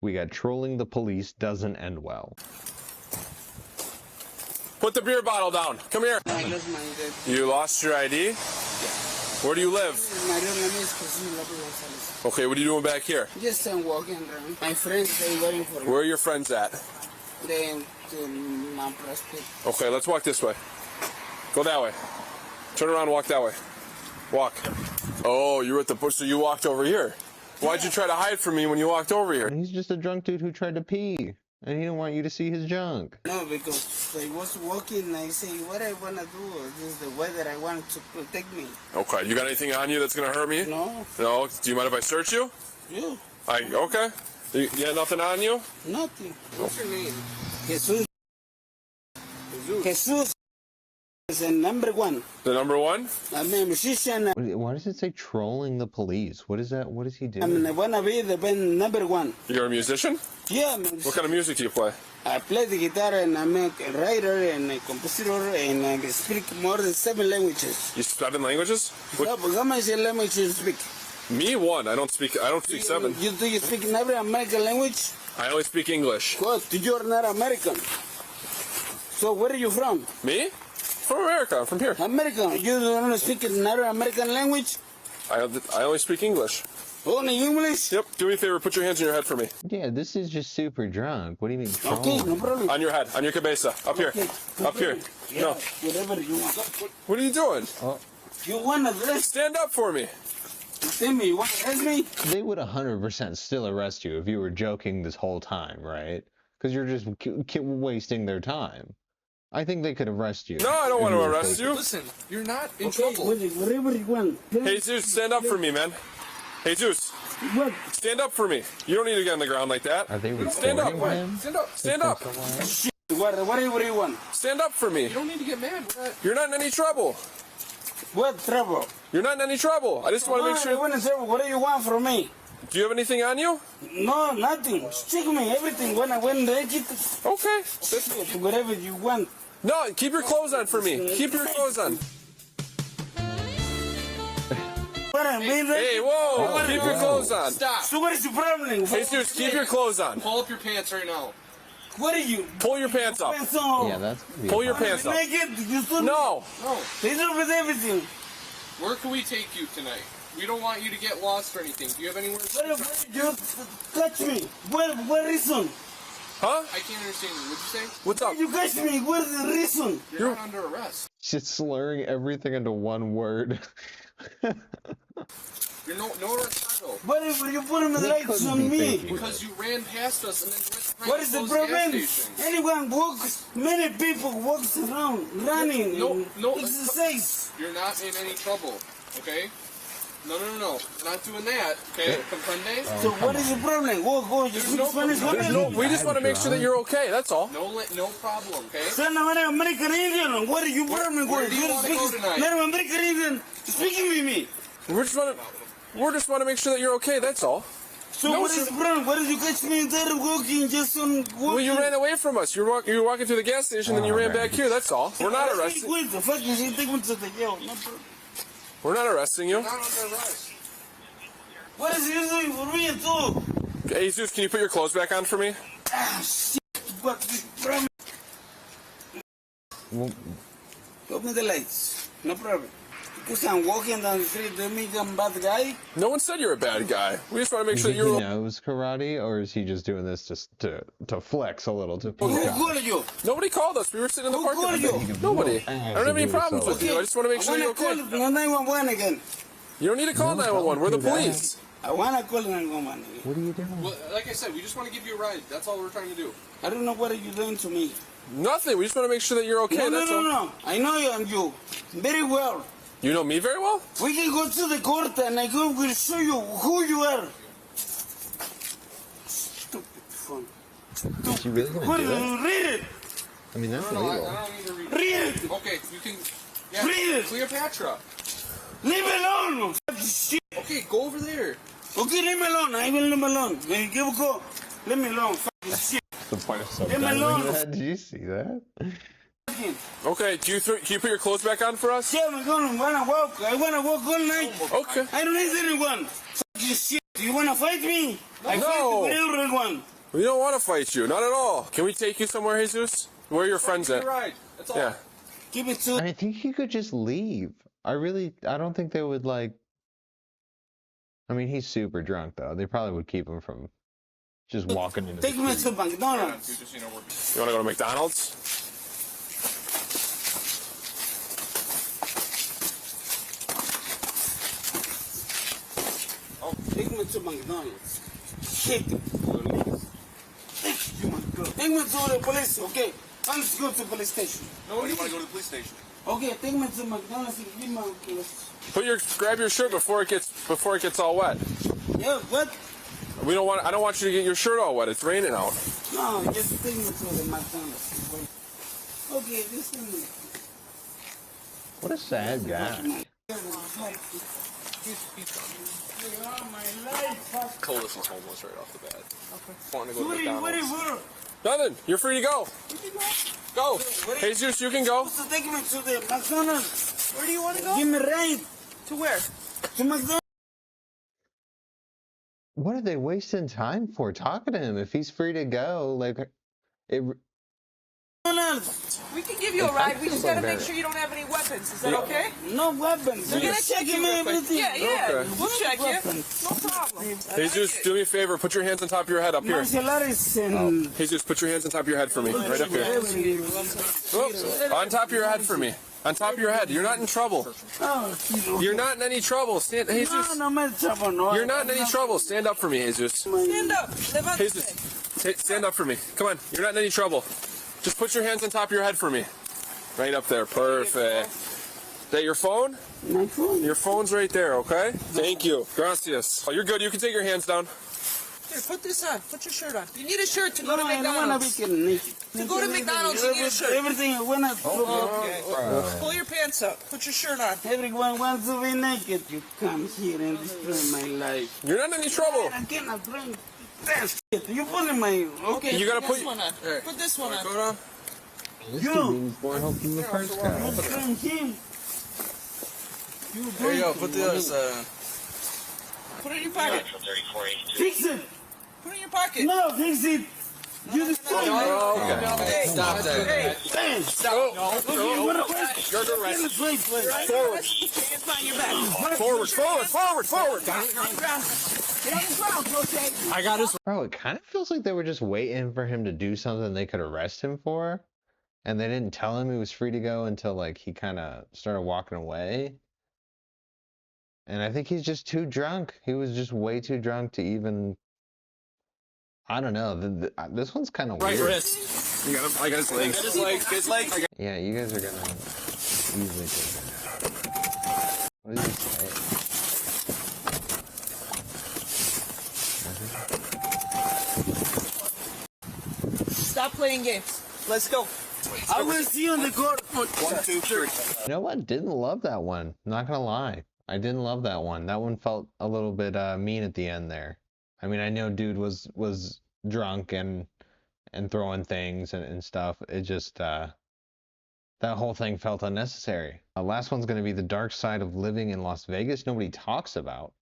We got trolling the police doesn't end well. Put the beer bottle down. Come here. I lost my ID. You lost your ID? Yeah. Where do you live? My real name is Grizzly. Okay, what are you doing back here? Just walking around. My friends, they waiting for me. Where are your friends at? They to my prospect. Okay, let's walk this way. Go that way. Turn around and walk that way. Walk. Oh, you were at the bush, so you walked over here. Why'd you try to hide from me when you walked over here? He's just a drunk dude who tried to pee, and he didn't want you to see his junk. No, because I was walking and I say, what I want to do, this is the weather I want to protect me. Okay, you got anything on you that's going to hurt me? No. No? Do you mind if I search you? You? Okay. You got nothing on you? Nothing. What's your name? Jesus. Jesus is the number one. The number one? I'm a musician. Why does it say trolling the police? What is that? What is he doing? I want to be the number one. You're a musician? Yeah. What kind of music do you play? I play the guitar and I'm a writer and a composer and I speak more than 7 languages. You 7 languages? How many languages you speak? Me, 1. I don't speak 7. Do you speak another American language? I only speak English. Good. You're not American. So where are you from? Me? From America. I'm from here. American. You don't speak another American language? I only speak English. Only English? Yep. Do me a favor. Put your hands on your head for me. Yeah, this is just super drunk. What do you mean trolling? Okay, no problem. On your head. On your cabeza. Up here. Okay, Up here. Yeah, No. whatever you want. What are you doing? You want to arrest Stand up for me. me? You want to arrest me? They would 100% still arrest you if you were joking this whole time, right? Because you're just wasting their time. I think they could arrest you. No, I don't want to arrest you. Listen, you're not in Okay, trouble. whatever you want. Jesus, stand up for me, man. Jesus, What? stand up for me. You don't need to get on the ground like that. Are they Stand up. recording him? Stand up. Stand up. Shit. Whatever you want. Stand up for me. You don't need to get mad. You're not in any trouble. What trouble? You're not in any trouble. I just want to make sure. What do you want from me? Do you have anything on you? No, nothing. Check me, everything. When they get Okay. whatever you want. No, keep your clothes on for me. Keep your clothes on. Hey, whoa! Keep your clothes on. Stop. So what is your problem? Jesus, keep your clothes on. Pull up your pants right now. What are you? Pull your pants up. Yeah, that's Pull your pants up. Naked? You still No. No. They do with everything. Where can we take you tonight? We don't want you to get lost or anything. Do you have anywhere? What you touch me? What reason? Huh? I can't understand you. What'd you say? What's up? You catch me? What's the reason? You're not under arrest. just slurring everything into one word. You're no arrest title. What if you put the lights couldn't on be me? thinking. Because you ran past us and then went What is the close problem? gas station. Anyone walks, many people walks around, running, No, exercise. You're not in any trouble, okay? No. Not doing that, okay? Comprende? So what is the problem? Go, you speak Spanish? What is it? We just want to make sure that you're okay. That's all. No problem, okay? Son of an American Indian. What are you problem? Where do you want to go tonight? Not American Indian. Speaking with me. We just want to make sure that you're okay. That's all. So what is the problem? What did you catch me there walking just on walking? Well, you ran away from us. You were walking through the gas station, and you ran back here. That's all. We're not arresting. Wait, the fuck is he taking to the jail? No problem. We're not arresting you. Not under arrest. What is he doing for me too? Hey, Jesus, can you put your clothes back on for me? Ah, shit. What the problem? Open the lights. No problem. Because I'm walking down the street, do me I'm bad guy? No one said you're a bad guy. We just want to make sure that He you're. knows karate, or is he just doing this just to flex a little? To Who called you? Nobody called us. We were sitting in the Who parking lot. called you? Nobody. I don't have any problems with you. I just want to make sure you're I okay. want to call 911 again. You don't need to call 911. We're the police. I want to call 911 again. What are you doing? Well, like I said, we just want to give you a ride. That's all we're trying to do. I don't know what are you doing to me. Nothing. We just want to make sure that you're okay. That's all. No. I know you very well. You know me very well? We can go to the court and I will show you who you are. Stupid phone. Is he really gonna What do is it? it? Read it. I mean, that's No, I illegal. don't need to read it. Read it. Okay, you can. Yeah, Read it. Cleopatra. Leave me alone. Fucking shit. Okay, go over there. Okay, leave me alone. I will leave me alone. Go. Leave me alone. Fucking shit. The point of Leave me alone. Did you see that? Okay, can you put your clothes back on for us? Yeah, I'm gonna walk. I wanna walk all night. Okay. I don't need anyone. Fucking this shit. Do you wanna fight me? I No. fight the real one. We don't want to fight you, not at all. Can we take you somewhere, Jesus? Where are your friends at? Right. That's all. Yeah. Keep it to. I think he could just leave. I don't think they would like. I mean, he's super drunk though. They probably would keep him from just walking into the Take me street. to McDonald's. Just, you know, we're You want to go to McDonald's? Take me to McDonald's. Shit. Take me to the police, okay? Let's go to the police station. No, you want to go to the police station? Okay, take me to McDonald's and give me Grab your shirt before it gets all wet. Yeah, what? I don't want you to get your shirt all wet. It's raining out. No, just take me to the McDonald's. Okay, this thing. What a sad guy. Coldest was homeless right off the bat. Okay. Wanting to go to McDonald's. Nothing. You're free to go. Go. Jesus, you can go. So take me to the McDonald's. Where do you want to go? Give me a ride To where? to McDonald's. What are they wasting time for talking to him if he's free to go? Like, it. We can give you a ride. We just gotta make sure you don't have any weapons. Is that okay? No weapons. We're gonna check you real quick. everything. Yeah, yeah. Okay. We'll check you. No problem. Jesus, do me a favor. Put your hands on top of your head up here. Martial arts and Jesus, put your hands on top of your head for me. Right up here. Oops. On top of your head for me. On top of your head. You're not in trouble. oh, You're not in any trouble. Jesus. no, no, trouble, no. You're not in any trouble. Stand up for me, Jesus. Stand up. Levante. Jesus, stand up for me. Come on. You're not in any trouble. Just put your hands on top of your head for me. Right up there. Perfect. Is that your phone? My phone. Your phone's right there, okay? Thank you. Gracias. Oh, you're good. You can take your hands down. Here, put this on. Put your shirt on. You need a shirt to No, go to I don't want to McDonald's. be getting naked. To go to McDonald's, you need a shirt. Everything I want to Pull your pants up. Put your shirt on. Everyone wants to be naked. You come here and destroy my life. You're not in any trouble. I cannot drink that shit. You pulling my... Okay. You gotta Put put this one on. Put this one on. Go on. You. More help than the first guy. You drink him. You There you go. drink Put him. the other Put it in your pocket. Fix it. Put it in your pocket. No, fix it. You destroy me. Hey, Stop that. Hey, Hey, stop. Okay, what a waste. You're the rest. Wait. Forward. hands behind your back. Forward. Get on the ground, okay? I got his. Bro, it kind of feels like they were just waiting for him to do something they could arrest him for. And they didn't tell him he was free to go until like he kind of started walking away. And I think he's just too drunk. He was just way too drunk to even. I don't know. This one's kind of weird. wrist. I got his legs. His legs. Yeah, you guys are gonna easily take it. What did he say? Stop playing games. Let's go. I will see you on the court. 1, 2, 3. You know what? Didn't love that one. Not gonna lie. I didn't love that one. That one felt a little bit mean at the end there. I mean, I know dude was drunk and throwing things and stuff. It just that whole thing felt unnecessary. Last one's gonna be the dark side of living in Las Vegas. Nobody talks about.